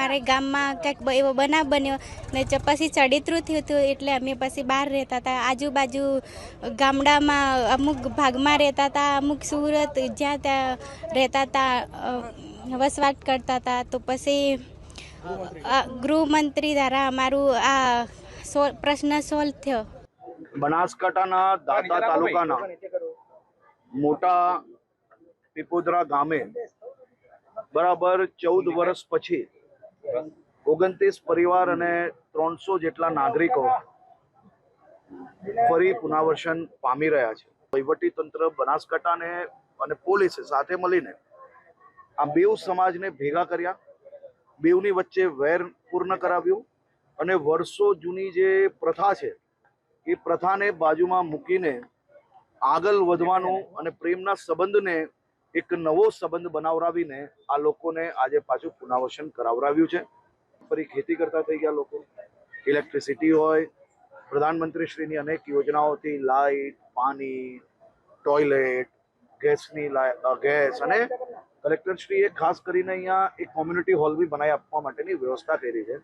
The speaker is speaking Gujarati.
અમારે ગામમાં કંઈક એવો બનાવ બન્યો ને પછી ચડિત્રું થયું હતું એટલે અમે પછી બહાર રહેતા હતા. આજુબાજુ ગામડામાં અમુક ભાગમાં રહેતા હતા, અમુક સુરત જ્યાં ત્યાં રહેતા હતા, વસવાટ કરતા હતા. તો પછી ગૃહમંત્રી દ્વારા અમારું આ પ્રશ્ન સોલ્વ થયો. બનાસકાંઠાના દાંતા તાલુકાના મોટા પીપોદરા ગામે બરાબર 14 વર્ષ પછી 29 પરિવાર અને 300 જેટલા નાગરિકો ફરી પુનર્વસન પામી રહ્યા છે. વહીવટી તંત્ર બનાસકાંઠાને અને પોલીસે સાથે મળીને આ બેઉ સમાજને ભેગા કર્યા, બેઉની વચ્ચે વેર પૂર્ણ કરાવ્યું અને વર્ષો જૂની જે પ્રથા છે એ પ્રથાને બાજુમાં મૂકીને આગળ વધવાનું અને પ્રેમના સંબંધને એક નવો સંબંધ બનાવરાવીને આ લોકોને આજે પાછું પુનર્વસન કરાવરાવ્યું છે. ફરી ખેતી કરતા થઈ ગયા લોકો. ઇલેક્ટ્રિસિટી હોય, પ્રધાનમંત્રીશ્રીની અનેક યોજનાઓથી લાઇટ, પાણી, ટોયલેટ, ગેસ અને કલેક્ટરશ્રીએ ખાસ કરીને અહીંયા એક કોમ્યુનિટી હોલ બી બનાવી આપવા માટેની વ્યવસ્થા કરી છે.